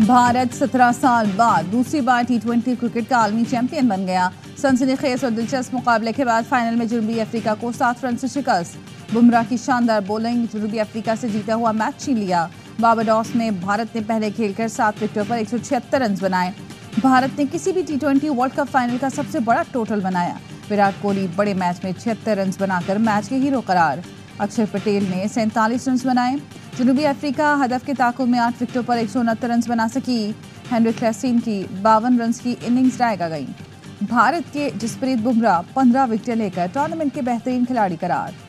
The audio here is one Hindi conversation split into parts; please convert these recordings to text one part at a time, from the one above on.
भारत 17 साल बाद दूसरी बार T20 क्रिकेट का आलमी चैंपियन बन गया। सनसनीखेज और दिलचस्प मुकाबले के बाद फाइनल में जनूबी अफ्रीका को 7 रन से शिकस्त। बुमराह की शानदार बॉलिंग जनूबी अफ्रीका से जीता हुआ मैच छीन लिया। बारबाडोस में भारत ने पहले खेलकर 7 विकेटों पर 176 रन बनाए। भारत ने किसी भी T20 वर्ल्ड कप फाइनल का सबसे बड़ा टोटल बनाया। विराट कोहली बड़े मैच में 76 रन बनाकर मैच के हीरो करार। अक्षर पटेल ने 47 रन बनाए। जनूबी अफ्रीका हदफ के ताकुब में 8 विकेटों पर 169 रन बना सकी। हेनरी क्लासेन की 52 रन की इनिंग्स ड्राएगा गई। भारत के जसप्रीत बुमराह 15 विकेटें लेकर टूर्नामेंट के बेहतरीन खिलाड़ी करार।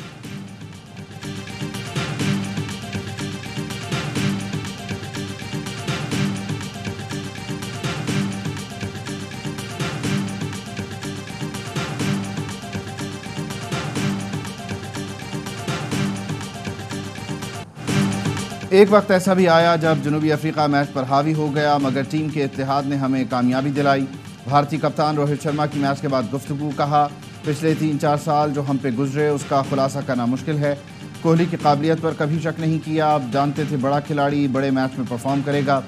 एक वक्त ऐसा भी आया जब जनूबी अफ्रीका मैच पर हावी हो गया, मगर टीम के इत्तेहाद ने हमें कामयाबी दिलाई। भारतीय कप्तान रोहित शर्मा की मैच के बाद गुफ्तगू कहा, पिछले 3-4 साल जो हम पे गुजरे उसका खुलासा करना मुश्किल है। कोहली की काबिलियत पर कभी शक नहीं किया, अब जानते थे बड़ा खिलाड़ी बड़े मैच में परफॉर्म करेगा।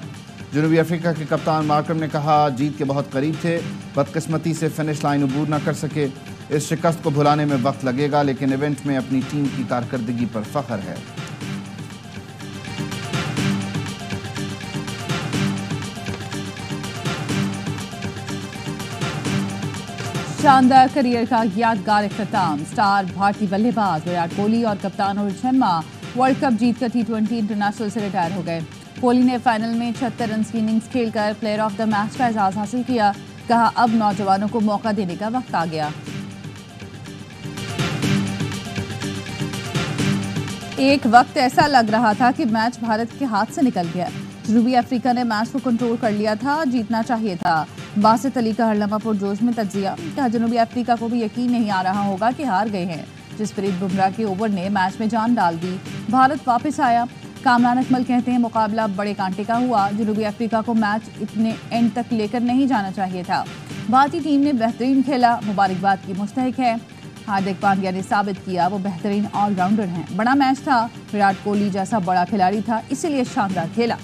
जनूबी अफ्रीका के कप्तान मार्करम ने कहा, जीत के बहुत करीब थे, बदकिस्मती से फिनिश लाइन अबूर न कर सके। इस शिकस्त को भुलाने में वक्त लगेगा, लेकिन इवेंट में अपनी टीम की कारकर्दगी पर फख्र है। शानदार करियर का यादगार इख्तिताम। स्टार भारतीय बल्लेबाज विराट कोहली और कप्तान रोहित शर्मा वर्ल्ड कप जीतकर T20 इंटरनेशनल से रिटायर हो गए। कोहली ने फाइनल में 76 रन की इनिंग्स खेलकर प्लेयर ऑफ द मैच का एजाज हासिल किया। कहा, अब नौजवानों को मौका देने का वक्त आ गया। एक वक्त ऐसा लग रहा था कि मैच भारत के हाथ से निकल गया। जनूबी अफ्रीका ने मैच को कंट्रोल कर लिया था, जीतना चाहिए था। बासित अली का हरलमा पुरजोश में तज्जिया। कहा, जनूबी अफ्रीका को भी यकीन नहीं आ रहा होगा कि हार गए हैं। जसप्रीत बुमराह के ओवर ने मैच में जान डाल दी। भारत वापस आया। कामरान अकमल कहते हैं, मुकाबला बड़े कांटे का हुआ। जनूबी अफ्रीका को मैच इतने एंड तक लेकर नहीं जाना चाहिए था। भारतीय टीम ने बेहतरीन खेला, मुबारकबाद की मुस्तहिक है। हार्दिक पांड्या ने साबित किया वो बेहतरीन ऑलराउंडर हैं। बड़ा मैच था, विराट कोहली जैसा बड़ा खिलाड़ी था, इसीलिए शानदार खेला।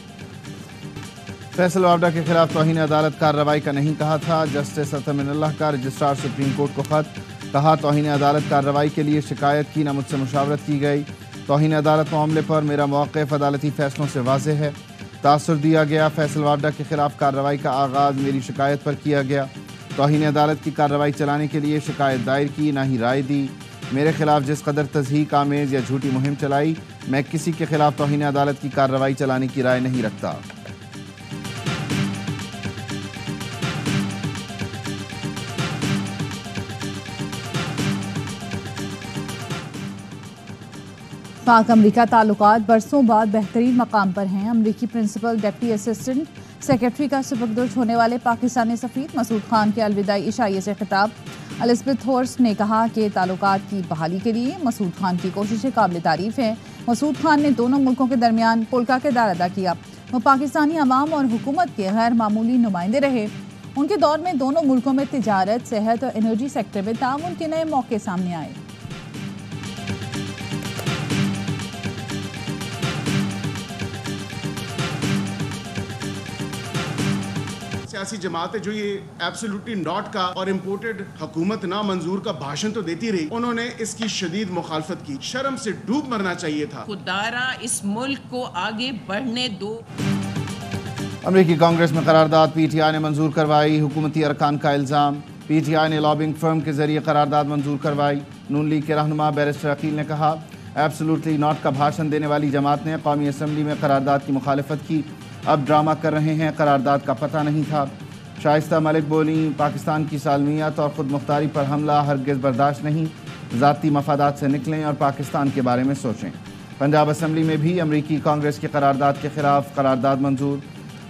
फैसल वावडा के खिलाफ तौहीन अदालत कार्रवाई का नहीं कहा था। जस्टिस अतमिनुल्लाह का रजिस्ट्रार सुप्रीम कोर्ट को खत। कहा, तौहीन अदालत कार्रवाई के लिए शिकायत की, न मुझसे मुशावरत की गई। तौहीन अदालत मामले पर मेरा मौक़िफ़ अदालती फैसलों से वाज़ेह है। तासुर दिया गया। फैसल वावडा के खिलाफ कार्रवाई का आगाज़ मेरी शिकायत पर किया गया। तौहीन अदालत की कार्रवाई चलाने के लिए शिकायत दायर की, ना ही राय दी। मेरे खिलाफ जिस कदर तज़हीक आमेज़ या झूठी मुहिम चलाई, मैं किसी के खिलाफ तौहीन अदालत की कार्रवाई चलाने की राय नहीं रखता। पाक अमरीका ताल्लुकात बरसों बाद बेहतरीन मकाम पर हैं। अमरीकी प्रिंसिपल डिप्टी असिस्टेंट सेक्रेटरी का सुपुर्द होने वाले पाकिस्तानी सफ़ीर मसूद खान के अलविदाई इशारे से खिताब। एलिज़ाबेथ हॉर्स्ट ने कहा कि ताल्लुकात की बहाली के लिए मसूद खान की कोशिशें काबिल तारीफ़ हैं। मसूद खान ने दोनों मुल्कों के दरमियान पुल का किरदार अदा किया। वो पाकिस्तानी अवाम और हुकूमत के गैर मामूली नुमाइंदे रहे। उनके दौर में दोनों मुल्कों में तिजारत, सेहत और एनर्जी सेक्टर में ताउन के नए मौके सामने आए। सियासी जमातें जो ये एब्सोल्युटली नॉट का और इम्पोर्टेड हुकूमत ना मंजूर का भाषण तो देती रही, उन्होंने इसकी शदीद मुखालफत की। शर्म से डूब मरना चाहिए था। खुदारा इस मुल्क को आगे बढ़ने दो। अमरीकी कांग्रेस में करारदाद PTI ने मंजूर करवाई। हुकूमती अरकान का इल्ज़ाम, PTI ने लॉबिंग फर्म के जरिए करारदाद मंजूर करवाई। नून लीग के रहनुमा बैरिस्टर अकील ने कहा, एब्सोल्युटली नॉट का भाषण देने वाली जमात ने कौमी असम्बली में करारदाद की मुखालफत की। अब ड्रामा कर रहे हैं, करारदाद का पता नहीं था। शाइस्ता मलिक बोली, पाकिस्तान की सालमियत और ख़ुद मुख्तारी पर हमला हरगिज़ बर्दाश्त नहीं। ज़ाती मफादात से निकलें और पाकिस्तान के बारे में सोचें। पंजाब असम्बली में भी अमरीकी कांग्रेस की करारदाद के खिलाफ करारदाद मंजूर।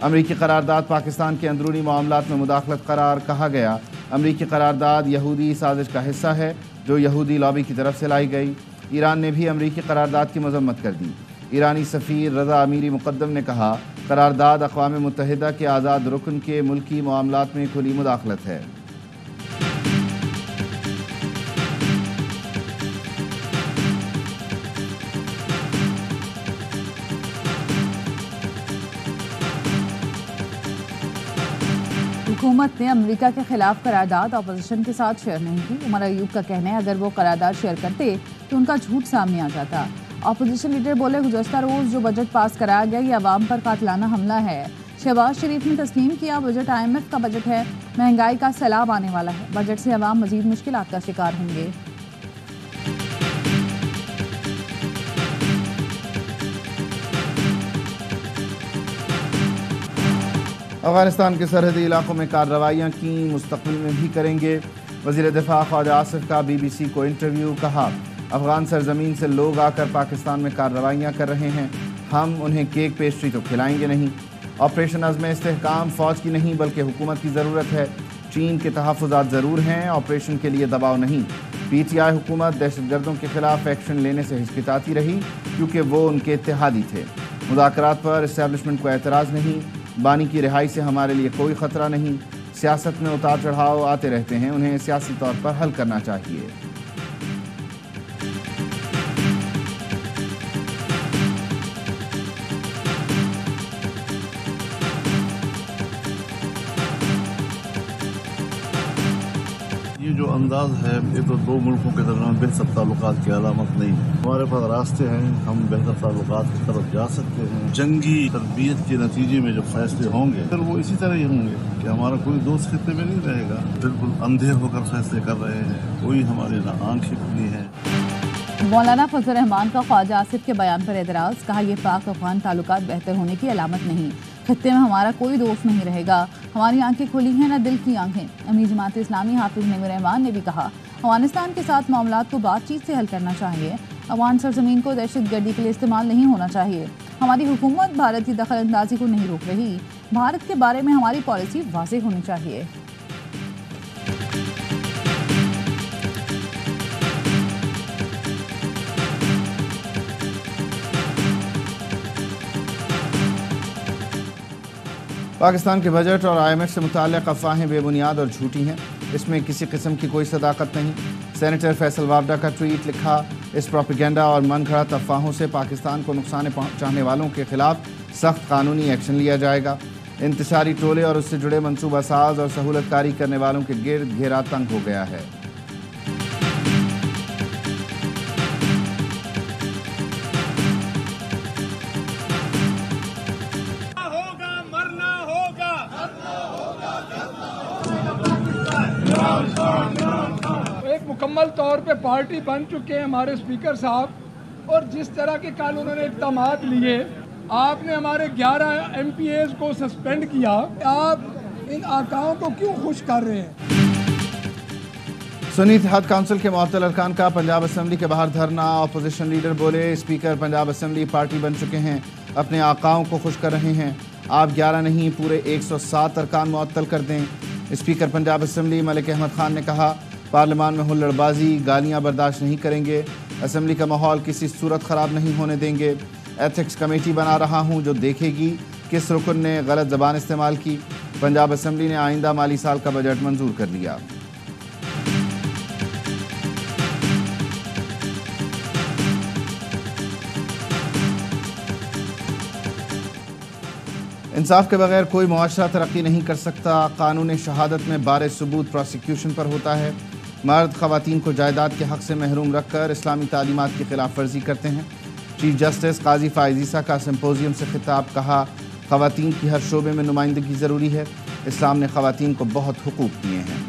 अमरीकी करारदाद पाकिस्तान के अंदरूनी मामलात में मुदाखलत करार। कहा गया, अमरीकी करारदाद यहूदी साजिश का हिस्सा है जो यहूदी लॉबी की तरफ से लाई गई। ईरान ने भी अमरीकी करारदाद की मजम्मत कर दी। ईरानी सफ़ीर रज़ा अमीरी मुक़द्दम ने कहा, करारदाद अक़वाम मुत्तहिदा के आज़ाद रुकन के मुल्की मामलात में खुली मुदाखलत है। हुकूमत ने अमेरिका के खिलाफ करारदाद अपोजिशन के साथ शेयर नहीं की। उमर अयूब का कहना है अगर वो करारदाद शेयर करते तो उनका झूठ सामने आ जाता। अपोजिशन लीडर बोले गुज़श्ता रोज़ जो बजट पास कराया गया ये अवाम पर कातिलाना हमला है। शहबाज शरीफ ने तस्लीम किया बजट IMF का बजट है, महंगाई का सैलाब आने वाला है, बजट से अवाम मजीद मुश्किलात का शिकार होंगे। अफगानिस्तान के सरहदी इलाकों में कार्रवाइयाँ की, मुस्तकबिल में भी करेंगे। वज़ीर दिफा ख्वाजा आसिफ का BBC को इंटरव्यू। कहा अफगान सरजमीन से लोग आकर पाकिस्तान में कार्रवाइयाँ कर रहे हैं, हम उन्हें केक पेस्ट्री तो खिलाएंगे नहीं। ऑपरेशन अज़्म इस्तेहकाम फ़ौज की नहीं बल्कि हुकूमत की ज़रूरत है। चीन के तहफ़्फ़ुज़ात ज़रूर हैं, ऑपरेशन के लिए दबाव नहीं। PTI हुकूमत दहशतगर्दों के खिलाफ एक्शन लेने से हिचकिचाती रही क्योंकि वो उनके इत्तेहादी थे। मुज़ाकरात पर इस्टेब्लिशमेंट को एतराज़ नहीं, बानी की रिहाई से हमारे लिए कोई ख़तरा नहीं। सियासत में उतार चढ़ाव आते रहते हैं, उन्हें सियासी तौर पर हल करना चाहिए। ये जो अंदाज है ये तो दो मुल्कों के दरमियान बेहतर ताल्लुकात की अलामत नहीं है। हमारे पास रास्ते हैं, हम बेहतर ताल्लुकात की तरफ जा सकते हैं। जंगी तरबियत के नतीजे में जो फैसले होंगे फिर वो इसी तरह ही होंगे कि हमारा कोई दोस्त खित्ते में नहीं रहेगा। बिल्कुल अंधे होकर फैसले कर रहे हैं, कोई हमारी ना आंखें खुली है। मौलाना फजल रहमान का ख्वाजा आसिफ के बयान पर एतराज़। कहा यह पाक अफगान ताल्लुकात बेहतर होने की अलामत नहीं, खत्ते में हमारा कोई दोस्त नहीं रहेगा, हमारी आंखें खुली हैं ना दिल की आंखें। अमीर जमात इस्लामी हाफिज नईमुर रहमान ने भी कहा अफगानिस्तान के साथ मामलात को बातचीत से हल करना चाहिए। अफगान सरजमीन को दहशतगर्दी के लिए इस्तेमाल नहीं होना चाहिए। हमारी हुकूमत भारत की दखल अंदाजी को नहीं रोक रही, भारत के बारे में हमारी पॉलिसी वाज़ेह होनी चाहिए। पाकिस्तान के बजट और IMF से मुताल्लिक़ अफवाहें बेबुनियाद और झूठी हैं, इसमें किसी किस्म की कोई सदाकत नहीं। सेनेटर फैसल वावडा का ट्वीट। लिखा इस प्रोपेगेंडा और मन घड़त अफवाहों से पाकिस्तान को नुकसान पहुंचाने वालों के खिलाफ सख्त कानूनी एक्शन लिया जाएगा। इंतशारी टोले और उससे जुड़े मनसूबा साज और सहूलतकारी करने वालों के गिर्द घेरा तंग हो गया है। मुकम्मल तौर पे पार्टी बन चुके हैं हमारे स्पीकर साहब, और जिस तरह के कल उन्होंने इक़दामात लिए, आपने हमारे 11 MPAs को सस्पेंड किया, आप इन आकाओं को क्यों खुश कर रहे हैं? सुन्नी इत्तेहाद काउंसिल के मुअत्तल अरकान का पंजाब असम्बली के बाहर धरना। अपोजिशन लीडर बोले स्पीकर पंजाब असम्बली पार्टी बन चुके हैं, अपने आकाओं को खुश कर रहे हैं। आप 11 नहीं पूरे 107 अरकान मुअत्तल कर दें। स्पीकर पंजाब असम्बली मलिक अहमद खान ने कहा पार्लियामान में हुल्लड़बाजी गालियां बर्दाश्त नहीं करेंगे, असम्बली का माहौल किसी सूरत ख़राब नहीं होने देंगे। एथिक्स कमेटी बना रहा हूं जो देखेगी किस रुकन ने गलत ज़बान इस्तेमाल की। पंजाब असम्बली ने आइंदा माली साल का बजट मंजूर कर लिया। इंसाफ के बगैर कोई मुआशरा तरक्की नहीं कर सकता। कानून शहादत में बारे सबूत प्रोसिक्यूशन पर होता है। मर्द ख़वातीन को जायदाद के हक़ से महरूम रखकर इस्लामी तालीमात की खिलाफ वर्जी करते हैं। चीफ जस्टिस काजी फ़ाइज़ ईसा का सिम्पोजियम से खिताब। कहा ख़वातीन की हर शोबे में नुमाइंदगी ज़रूरी है, इस्लाम ने ख़वातीन को बहुत हुकूक दिए हैं।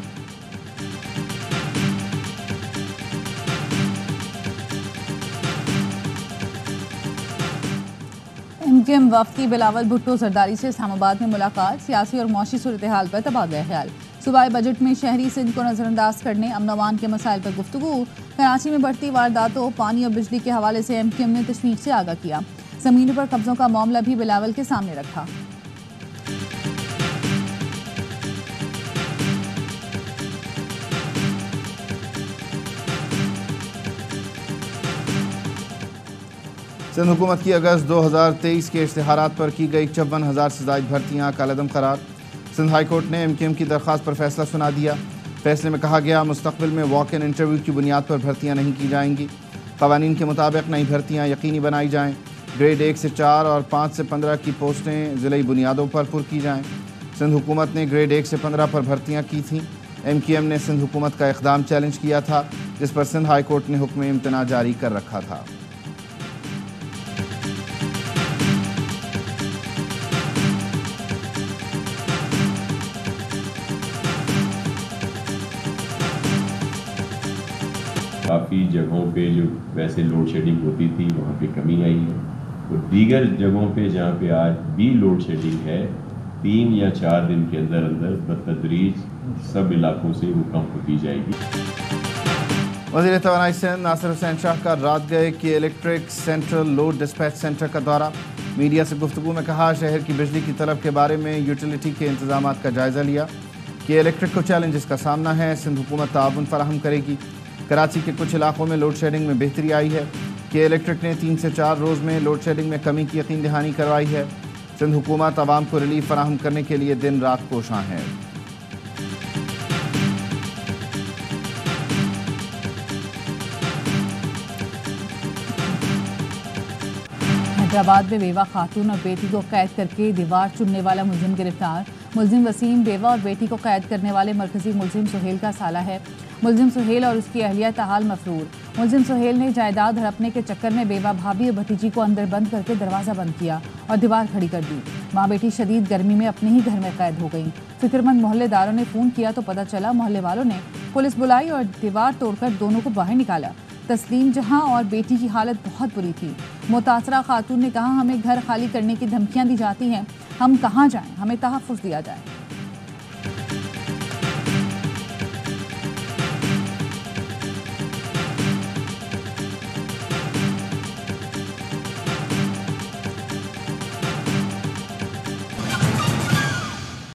MKM वफ़द बिलावल भुट्टो जरदारी से इस्लामाबाद में मुलाकात। सियासी और मुआशी सूरत हाल पर तबादला ख्याल। सूबाई बजट में शहरी सिंध को नज़रअंदाज करने, अमन अमान के मसाइल पर गुफ्तगू। कराची में बढ़ती वारदातों, पानी और बिजली के हवाले से MKM ने तशवीश से आगाह किया। ज़मीनों पर कब्जों का मामला भी बिलावल के सामने रखा। सिंध हुकूमत की अगस्त 2023 के इश्तिहारात पर की गई 54,000 से ज़ायद भर्तियाँ कालअदम करार। सिंध हाई कोर्ट ने MKM की दरख्वास्त पर फैसला सुना दिया। फैसले में कहा गया मुस्तक़बिल में वॉक इन इंटरव्यू की बुनियाद पर भर्तियाँ नहीं की जाएंगी। क़वानीन के मुताबिक नई भर्तियाँ यकीनी बनाई जाएँ। ग्रेड 1 से 4 और 5 से 15 की पोस्टें ज़िले बुनियादों पर पुर की जाएँ। सिंध हुकूमत ने ग्रेड 1 से 15 पर भर्तियां की थीं। MQM ने सिंध हुकूमत का इक़दाम चैलेंज किया था, जिस पर सिंध हाई कोर्ट ने हुक्म इम्तना जारी कर रखा था। काफ़ी जगहों पे जो वैसे लोड शेडिंग होती थी वहाँ पे कमी आई है, और दीगर जगहों पे जहाँ पे आज भी लोड शेडिंग है 3 या 4 दिन के अंदर अंदर बतदरीज सब इलाकों से वो कम होती जाएगी। वज़ीर तवानाई सिंध नासिर हुसैन शाह का रात गए कि electric central load dispatch centre का दौरा। मीडिया से गुफ्तगू में कहा, शहर की बिजली की तलब के बारे में यूटिलिटी के इंतजाम का जायज़ा लिया कि इलेक्ट्रिक को चैलेंजेस का सामना है, सिंध हुकूमत ताउन फराहम करेगी। कराची के कुछ इलाकों में लोड शेडिंग में बेहतरी आई है कि इलेक्ट्रिक ने 3 से 4 रोज़ में लोड शेडिंग में कमी की यकीन दहानी करवाई है। सिंध हुकूमत आवाम को रिलीफ फराहम करने के लिए दिन रात कोशां है। हैदराबाद में बेवा खातून और बेटी को कैद करके दीवार चुनने वाला मुलजिम गिरफ्तार। मुलजिम वसीम बेवा और बेटी को कैद करने वाले मरकजी मुलजिम सुहेल का साला है। मुलजिम सुहेल और उसकी अहलिया ताहाल मफरूर। मुलजिम सुहेल ने जायदाद हड़पने के चक्कर में बेवा भाभी और भतीजी को अंदर बंद करके दरवाज़ा बंद किया और दीवार खड़ी कर दी। माँ बेटी शदीद गर्मी में अपने ही घर में कैद हो गई। फिक्रमंद मोहल्लेदारों ने फ़ोन किया तो पता चला मोहल्ले वालों ने पुलिस बुलाई और दीवार तोड़कर दोनों को बाहर निकाला। तस्लीम जहां और बेटी की हालत बहुत बुरी थी। मुतासरा खातून ने कहा, हमें घर खाली करने की धमकियां दी जाती हैं, हम कहां जाएं, हमें तहफ़्फ़ुज़ दिया जाए।